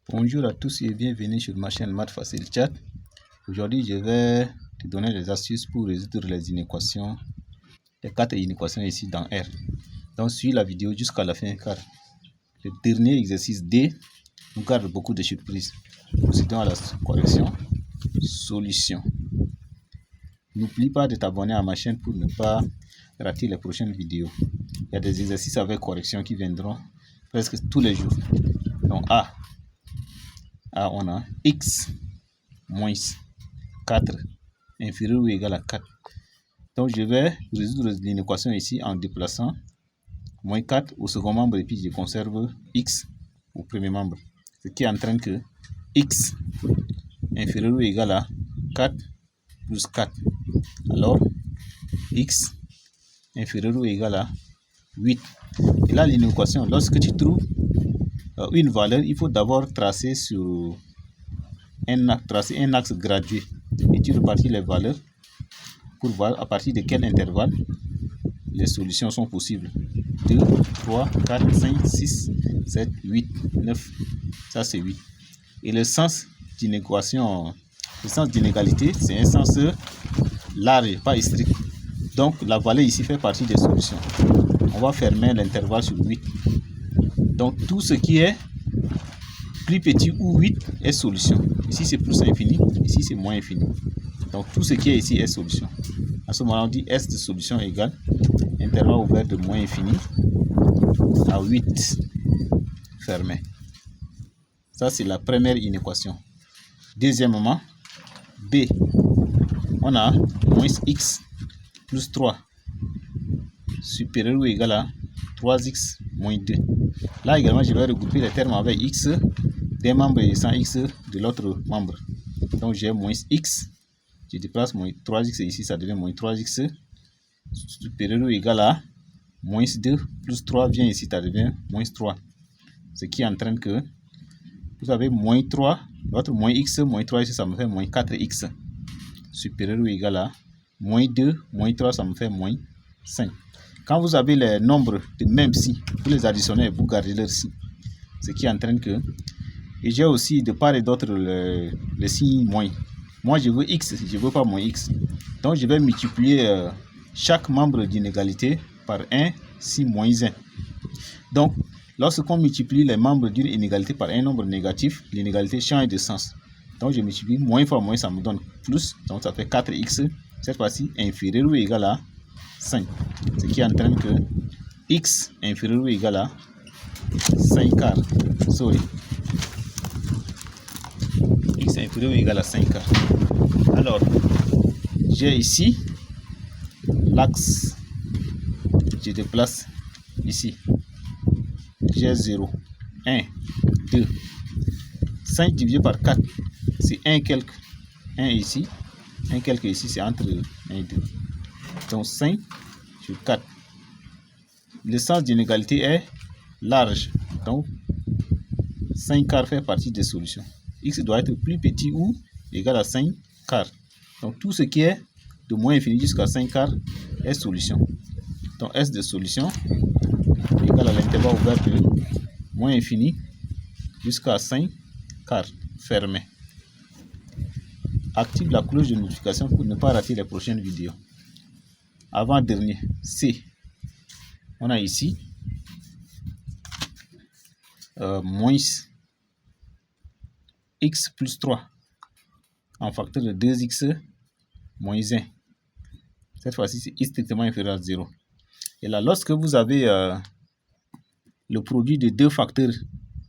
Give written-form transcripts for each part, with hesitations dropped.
Bonjour à tous et bienvenue sur ma chaîne Maths Facile Chat. Aujourd'hui, je vais te donner des astuces pour résoudre les inéquations, les 4 inéquations ici dans R. Donc, suis la vidéo jusqu'à la fin car le dernier exercice D nous garde beaucoup de surprises. Procédons à la correction. Solution. N'oublie pas de t'abonner à ma chaîne pour ne pas rater les prochaines vidéos. Il y a des exercices avec correction qui viendront presque tous les jours. Donc, on a x moins 4 inférieur ou égal à 4. Donc, je vais résoudre l'inéquation ici en déplaçant moins 4 au second membre et puis je conserve x au premier membre. Ce qui entraîne que x inférieur ou égal à 4 plus 4. Alors, x inférieur ou égal à 8. Et là, l'inéquation, lorsque tu trouves une valeur, il faut d'abord tracer un axe gradué. Et tu répartis les valeurs pour voir à partir de quel intervalle les solutions sont possibles. 2, 3, 4, 5, 6, 7, 8, 9. Ça, c'est 8. Et le sens d'inéquation, le sens d'inégalité, c'est un sens large, pas strict. Donc, la valeur ici fait partie des solutions. On va fermer l'intervalle sur 8. Donc, tout ce qui est plus petit ou 8 est solution. Ici, c'est plus infini. Ici, c'est moins infini. Donc, tout ce qui est ici est solution. À ce moment-là, on dit S de solution égale intervalle ouvert de moins infini à 8 fermé. Ça, c'est la première inéquation. Deuxièmement, B. On a moins x plus 3 supérieur ou égal à 3x moins 2. Là également, je vais regrouper les termes avec x d'un membre et sans x de l'autre membre. Donc, j'ai moins x. Je déplace moins 3x ici, ça devient moins 3x supérieur ou égal à moins 2 plus 3 vient ici, ça devient moins 3. Ce qui entraîne que vous avez moins 3, l'autre moins x, moins 3 ici, ça me fait moins 4x supérieur ou égal à moins 2, moins 3, ça me fait moins 5. Quand vous avez les nombres de même si, vous les additionnez et vous gardez leur si. Ce qui entraîne que, et j'ai aussi de part et d'autre le signe moins. Moi, je veux x, je ne veux pas moins x. Donc, je vais multiplier chaque membre d'inégalité par 1 si moins 1. Donc, lorsqu'on multiplie les membres d'une inégalité par un nombre négatif, l'inégalité change de sens. Donc, je multiplie moins fois moins, ça me donne plus. Donc, ça fait 4x, cette fois-ci inférieur ou égal à 5. Ce qui entraîne que x inférieur ou égal à 5 quarts. X inférieur ou égal à 5 quarts. Alors, j'ai ici l'axe. Je déplace ici. J'ai 0, 1, 2. 5 divisé par 4, c'est 1 quelque. 1 ici, 1 quelque ici, c'est entre 1 et 2. Donc 5 sur 4. Le sens d'inégalité est large. Donc 5 quarts fait partie des solutions. X doit être plus petit ou égal à 5 quarts. Donc tout ce qui est de moins infini jusqu'à 5 quarts est solution. Donc S de solution égale à l'intervalle ouvert de moins infini jusqu'à 5 quarts fermé. Active la cloche de notification pour ne pas rater les prochaines vidéos. Avant-dernier, C. On a ici moins x plus 3 en facteur de 2x moins 1. Cette fois-ci, c'est strictement inférieur à 0. Et là, lorsque vous avez le produit de deux facteurs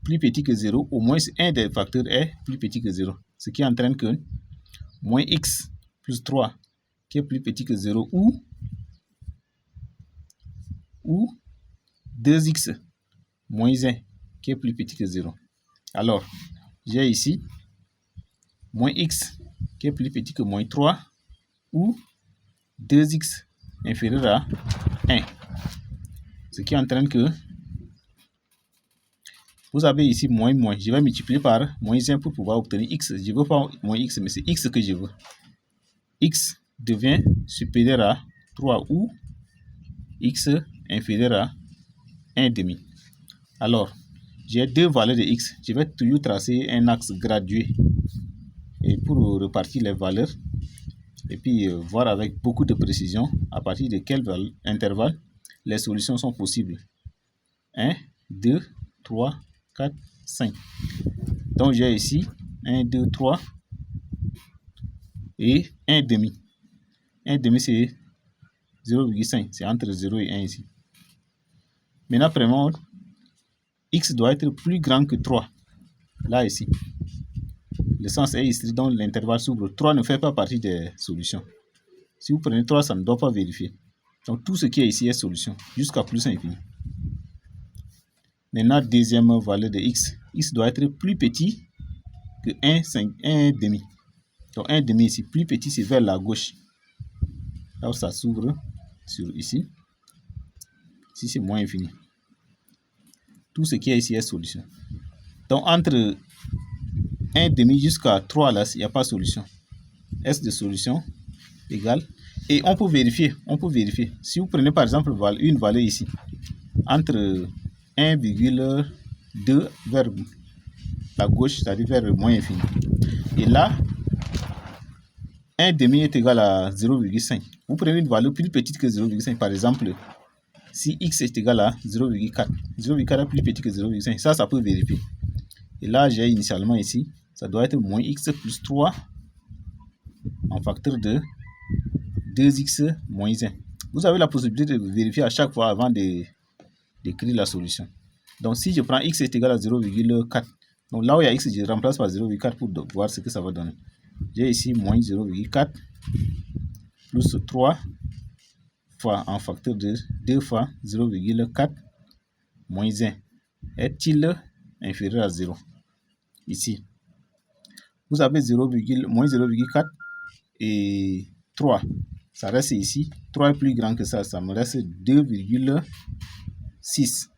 plus petit que 0, au moins un des facteurs est plus petit que 0. Ce qui entraîne que moins x plus 3 qui est plus petit que 0 ou 2x moins 1 qui est plus petit que 0. Alors, j'ai ici moins x qui est plus petit que moins 3 ou 2x inférieur à 1. Ce qui entraîne que vous avez ici moins. Je vais multiplier par moins 1 pour pouvoir obtenir x. Je ne veux pas moins x, mais c'est x que je veux. X devient supérieur à 3 ou x inférieur à 1,5. Alors, j'ai deux valeurs de x. Je vais toujours tracer un axe gradué et pour repartir les valeurs et puis voir avec beaucoup de précision à partir de quel intervalle les solutions sont possibles. 1, 2, 3, 4, 5. Donc j'ai ici 1, 2, 3 et 1 demi. 1 demi c'est 0,5. C'est entre 0 et 1 ici. Maintenant, premièrement, x doit être plus grand que 3. Là, ici. Le sens est ici, donc l'intervalle s'ouvre. 3 ne fait pas partie des solutions. Si vous prenez 3, ça ne doit pas vérifier. Donc, tout ce qui est ici est solution, jusqu'à plus infini. Maintenant, deuxième valeur de x. X doit être plus petit que 1 demi. Donc, 1 demi ici, plus petit, c'est vers la gauche. Là où ça s'ouvre, sur ici. Ici, c'est moins infini. Tout ce qui est ici est solution. Donc, entre 1 demi jusqu'à 3, là, il n'y a pas de solution. S de solution égale. Et on peut vérifier. Si vous prenez par exemple une valeur ici, entre 1,2 vers la gauche, c'est-à-dire vers le moins infini. Et là, 1 demi est égal à 0,5. Vous prenez une valeur plus petite que 0,5. Par exemple, si x est égal à 0,4. 0,4 est plus petit que 0,5. Ça peut vérifier. Et là, j'ai initialement ici, ça doit être moins x plus 3 en facteur de 2x moins 1. Vous avez la possibilité de vérifier à chaque fois avant d'écrire la solution. Donc, si je prends x est égal à 0,4, donc là où il y a x, je remplace par 0,4 pour voir ce que ça va donner. J'ai ici moins 0,4 plus 3 fois en facteur de 2 fois 0,4 moins 1 est-il inférieur à 0? Ici, vous avez moins 0,4 et 3. Ça reste ici. 3 est plus grand que ça. Ça me reste 2,6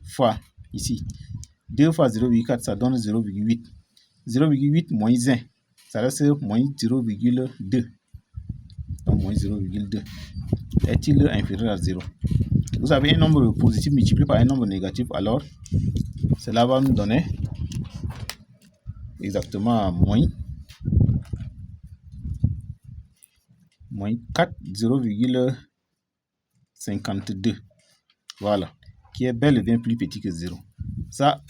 fois ici. 2 fois 0,4, ça donne 0,8. 0,8 moins 1, ça reste moins 0,2. Donc moins 0,2. Est-il inférieur à 0? Vous avez un nombre positif multiplié par un nombre négatif, alors cela va nous donner exactement moins 4, 0,52. Voilà, qui est bel et bien plus petit que 0. Ça,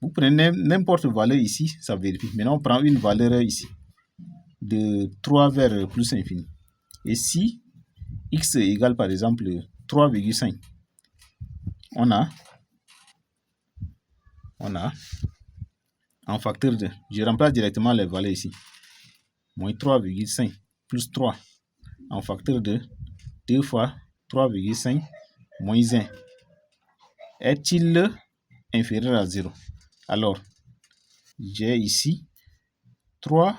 vous prenez n'importe valeur ici, ça vérifie. Maintenant, on prend une valeur ici, de 3 vers plus infini. Et si x égale par exemple 3,5, on a en facteur de, je remplace directement les valeurs ici, moins 3,5 plus 3 en facteur de 2 fois 3,5 moins 1 est-il inférieur à 0? Alors, j'ai ici 3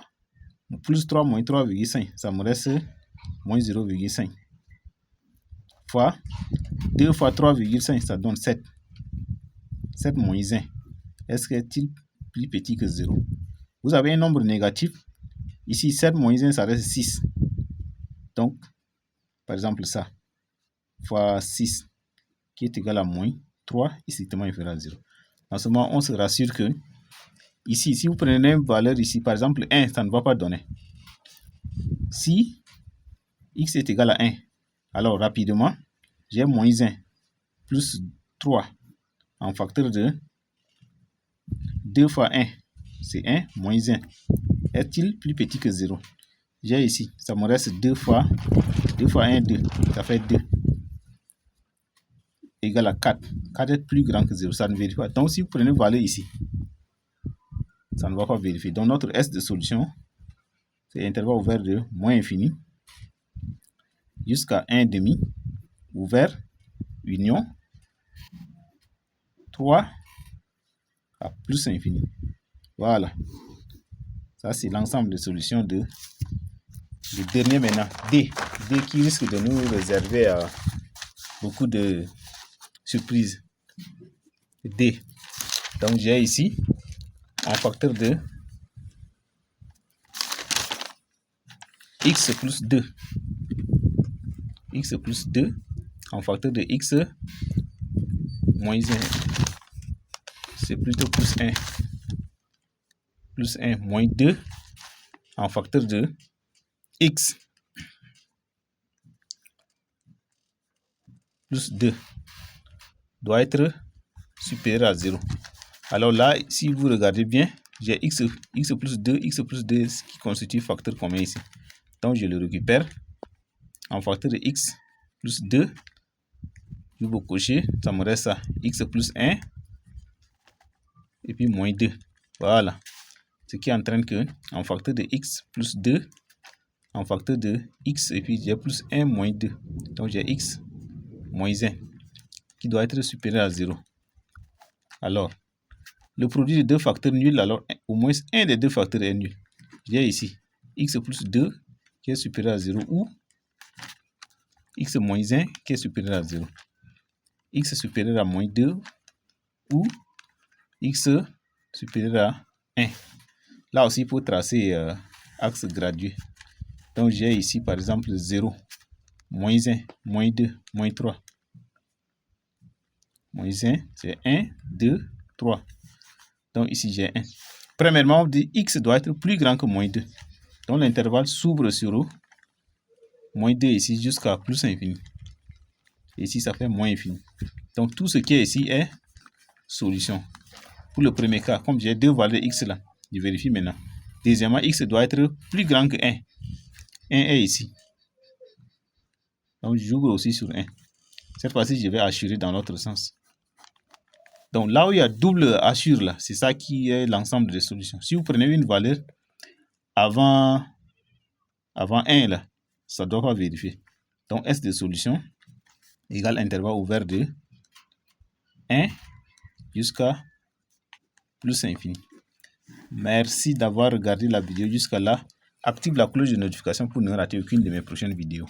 plus 3 moins 3,5, ça me reste moins 0,5 fois 2 fois 3,5, ça donne 7. 7 moins 1, est-ce qu'il est plus petit que 0? Vous avez un nombre négatif. Ici, 7 moins 1, ça reste 6. Donc, par exemple, ça, fois 6, qui est égal à moins 3, est strictement inférieur à 0. En ce moment, on se rassure que, ici, si vous prenez une valeur ici, par exemple 1, ça ne va pas donner. Si x est égal à 1, alors rapidement, j'ai moins 1 plus 3 en facteur de 2 fois 1, c'est 1 moins 1. Est-il plus petit que 0? J'ai ici, ça me reste 2 fois 1, 2, ça fait 2. Égal à 4. 4 est plus grand que 0, ça ne vérifie pas. Donc, si vous prenez une valeur ici, ça ne va pas vérifier. Donc, notre S de solution, c'est intervalle ouvert de moins infini jusqu'à 1 demi, ouvert, union, 3 à plus infini. Voilà. Ça, c'est l'ensemble des solutions de le dernier maintenant, D. D qui risque de nous réserver à beaucoup de surprises. D. Donc, j'ai ici un facteur de x plus 2. X plus 2 en facteur de x moins 1. c'est plutôt plus 1. Plus 1 moins 2 en facteur de x plus 2 doit être supérieur à 0. Alors là, si vous regardez bien, j'ai x plus 2 qui constitue facteur commun ici. Donc je le récupère en facteur de x plus 2. Je vais cocher, ça me reste ça, x plus 1 et puis moins 2. Voilà. Ce qui entraîne que en facteur de x plus 2, en facteur de x et puis j'ai plus 1 moins 2. Donc j'ai x moins 1 qui doit être supérieur à 0. Alors, le produit de deux facteurs nuls, alors au moins un des deux facteurs est nul. J'ai ici x plus 2 qui est supérieur à 0 ou x moins 1 qui est supérieur à 0. X supérieur à moins 2 ou x supérieur à 1. Là aussi, pour tracer axe gradué. Donc, j'ai ici, par exemple, 0, moins 1, moins 2, moins 3. Moins 1, c'est 1, 2, 3. Donc, ici, j'ai 1. Premièrement, on dit x doit être plus grand que moins 2. Donc, l'intervalle s'ouvre sur moins 2 ici jusqu'à plus infini. Ici, ça fait moins infini. Donc, tout ce qui est ici est solution. Pour le premier cas, comme j'ai deux valeurs x là, je vérifie maintenant. Deuxièmement, x doit être plus grand que 1. 1 est ici. Donc, j'ouvre aussi sur 1. Cette fois-ci, je vais assurer dans l'autre sens. Donc, là où il y a double assure, là, c'est ça qui est l'ensemble des solutions. Si vous prenez une valeur avant 1, là, ça ne doit pas vérifier. Donc, S de solution égale intervalle ouvert de 1 jusqu'à plus infini. Merci d'avoir regardé la vidéo jusqu'à là. Active la cloche de notification pour ne rater aucune de mes prochaines vidéos.